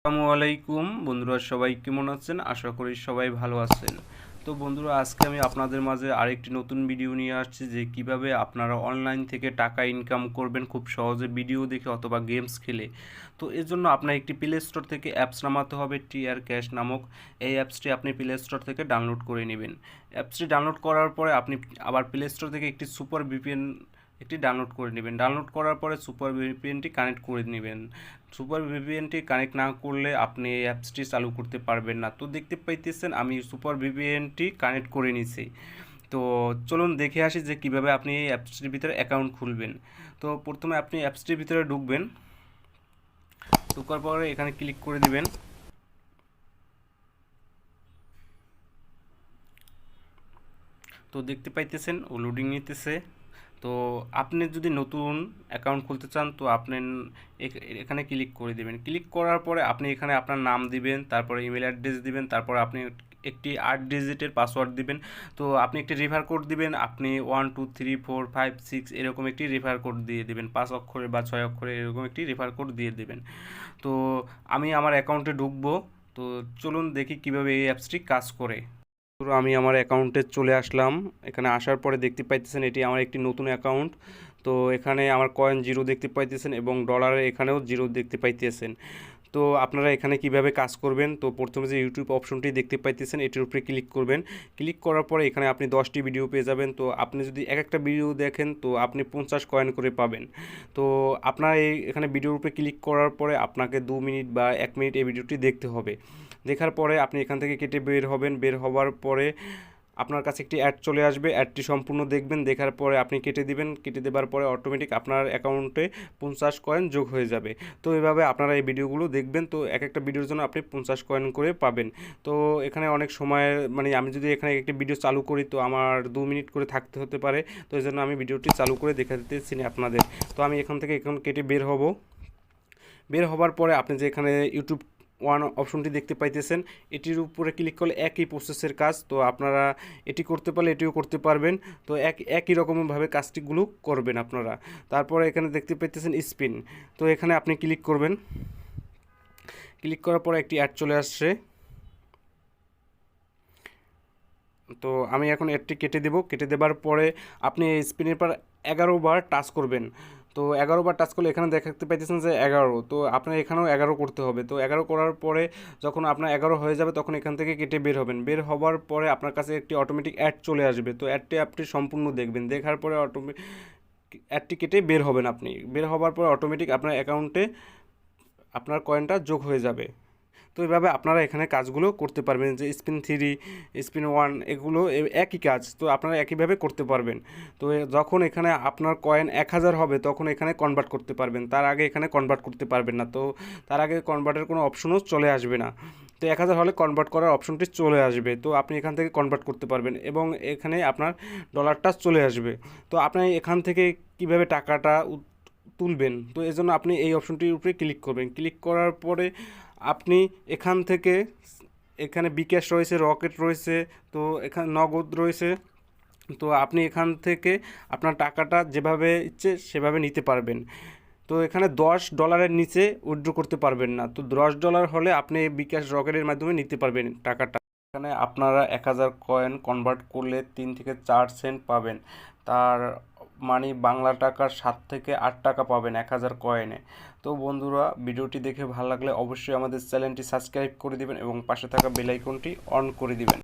আসসালামু আলাইকুম বন্ধুরা, সবাই কেমন আছেন? আশা করি সবাই ভালো আছেন। তো বন্ধুরা, আজকে আমি আপনাদের মাঝে আরেকটি নতুন ভিডিও নিয়ে আসছি যে কিভাবে আপনারা অনলাইন থেকে টাকা ইনকাম করবেন খুব সহজে ভিডিও দেখে অথবা গেমস খেলে। তো এর জন্য আপনার একটি প্লে স্টোর থেকে অ্যাপস নামাতে হবে, টিআর ক্যাশ নামক। এই অ্যাপসটি আপনি প্লে স্টোর থেকে ডাউনলোড করে নেবেন। অ্যাপসটি ডাউনলোড করার পরে আপনি আবার প্লে স্টোর থেকে একটি সুপার ভিপিএন ডাউনলোড করে নেবেন। ডাউনলোড করার পরে সুপার ভিপিএনটি কানেক্ট করে নেবেন। সুপার ভিপিএনটি কানেক্ট না করলে আপনি এই অ্যাপসটি চালু করতে পারবেন না। তো দেখতে পাইতেছেন আমি সুপার ভিপিএনটি কানেক্ট করে নিছি। তো চলুন দেখে আসি যে কিভাবে আপনি এই অ্যাপসটির ভিতরে অ্যাকাউন্ট খুলবেন। তো প্রথমে আপনি অ্যাপসটির ভিতরে ঢুকবেন। ঢোকার পরে এখানে ক্লিক করে দিবেন। তো দেখতে পাইতেছেন ও লোডিং নিতেছে। তো আপনি যদি নতুন অ্যাকাউন্ট খুলতে চান তো আপনি এখানে ক্লিক করে দেবেন। ক্লিক করার পরে আপনি এখানে আপনার নাম দিবেন, তারপরে ইমেল অ্যাড্রেস দিবেন, তারপরে আপনি একটি 8 ডিজিটের পাসওয়ার্ড দিবেন। তো আপনি একটি রেফার কোড দিবেন, আপনি 1 2 3 4 5 6 এরকম একটি রেফার কোড দিয়ে দিবেন, 5 অক্ষরে বা 6 অক্ষরে এরকম একটি রেফার কোড দিয়ে দিবেন। তো আমি আমার অ্যাকাউন্টে ঢুকবো। তো চলুন দেখি কিভাবে এই অ্যাপসটি কাজ করে। তো আমি আমার অ্যাকাউন্টে চলে আসলাম। এখানে আসার পরে দেখতে পাইতেছেন এটি আমার একটি নতুন অ্যাকাউন্ট। তো এখানে আমার কয়েন জিরো দেখতে পাইতেছেন এবং ডলারে এখানেও জিরো দেখতে পাইতেছেন। তো আপনারা এখানে কিভাবে কাজ করবেন, তো প্রথমে যে ইউটিউব অপশনটি দেখতে পাইতেছেন এটির উপরে ক্লিক করবেন। ক্লিক করার পরে এখানে আপনি 10টি ভিডিও পেয়ে যাবেন। তো আপনি যদি এক একটা ভিডিও দেখেন তো আপনি 50 কয়েন করে পাবেন। তো আপনার এখানে ভিডিওর উপরে ক্লিক করার পরে আপনাকে 2 মিনিট বা 1 মিনিট এই ভিডিওটি দেখতে হবে। দেখার পরে আপনি এখান থেকে কেটে বের হবেন। বের হওয়ার পরে আপনার কাছে একটি অ্যাড চলে আসবে। অ্যাডটি সম্পূর্ণ দেখবেন, দেখার পরে আপনি কেটে দিবেন। কেটে দেওয়ার পরে অটোমেটিক আপনার অ্যাকাউন্টে 50 কয়েন যোগ হয়ে যাবে। তো এভাবে আপনারা এই ভিডিওগুলো দেখবেন। তো এক একটা ভিডিওর জন্য আপনি 50 কয়েন করে পাবেন। তো এখানে অনেক সময় আমি যদি এখানে একটি ভিডিও চালু করি তো আমার 2 মিনিট করে থাকতে হতে পারে। তো এই জন্য আমি ভিডিওটি চালু করে দেখাতেছি আপনাদের। তো আমি এখান থেকে এখন কেটে বের হব। বের হবার পরে আপনি যে এখানে ইউটিউব ওয়ান অপশনটি দেখতে পাইতেছেন, এটির উপরে ক্লিক করলে একই প্রসেসের কাজ। তো আপনারা এটি করতে পারলে এটিও করতে পারবেন। তো একই রকমভাবে কাজটিগুলো করবেন আপনারা। তারপরে এখানে দেখতে পাইতেছেন স্পিন। তো এখানে আপনি ক্লিক করবেন। ক্লিক করার পরে একটি অ্যাড চলে আসছে। তো আমি এখন এরটি কেটে দেব। কেটে দেবার পরে আপনি এই স্পিনের পর 11 বার টাচ করবেন। তো 11 বার টাচ করলে এখানে দেখতে পাইতেছেন যে 11। তো আপনার এখানেও 11 করতে হবে। তো 11 করার পরে যখন আপনার 11 হয়ে যাবে তখন এখান থেকে কেটে বের হবেন। বের হবার পরে আপনার কাছে একটি অটোমেটিক অ্যাড চলে আসবে। তো অ্যাডটি আপনি সম্পূর্ণ দেখবেন। দেখার পরে অ্যাডটি কেটে বের হবেন। আপনি বের হবার পরে অটোমেটিক আপনার অ্যাকাউন্টে আপনার কয়েনটা যোগ হয়ে যাবে। তো এইভাবে আপনারা এখানে কাজগুলো করতে পারবেন, যে স্পিন 3 স্পিন 1 এগুলো একই কাজ। তো আপনারা একইভাবে করতে পারবেন। তো যখন এখানে আপনার কয়েন 1000 হবে তখন এখানে কনভার্ট করতে পারবেন, তার আগে এখানে কনভার্ট করতে পারবেন না। তো তার আগে কনভার্টের কোনো অপশনও চলে আসবে না। তো 1000 হলে কনভার্ট করার অপশনটি চলে আসবে। তো আপনি এখান থেকে কনভার্ট করতে পারবেন এবং এখানে আপনার ডলারটা চলে আসবে। তো আপনি এখান থেকে কিভাবে টাকাটা তুলবেন, তো এজন্য আপনি এই অপশনটির উপরে ক্লিক করবেন। ক্লিক করার পরে আপনি এখান থেকে এখানে বিকাশ রয়েছে, রকেট রয়েছে, তো এখানে নগদ রয়েছে। তো আপনি এখান থেকে আপনার টাকাটা যেভাবে ইচ্ছে সেভাবে নিতে পারবেন। তো এখানে $10 নিচে উইথড্র করতে পারবেন না। তো $10 হলে আপনি বিকাশ রকেটের মাধ্যমে নিতে পারবেন টাকাটা। এখানে আপনারা 1000 কয়েন কনভার্ট করলে 3 থেকে 4 সেন্ট পাবেন। তার মানে বাংলা টাকার 7 থেকে 8 টাকা পাবেন 1000 কয়েনে। তো বন্ধুরা, ভিডিওটি দেখে ভালো লাগলে অবশ্যই আমাদের চ্যানেলটি সাবস্ক্রাইব করে দিবেন এবং পাশে থাকা বেল আইকনটি অন করে দিবেন।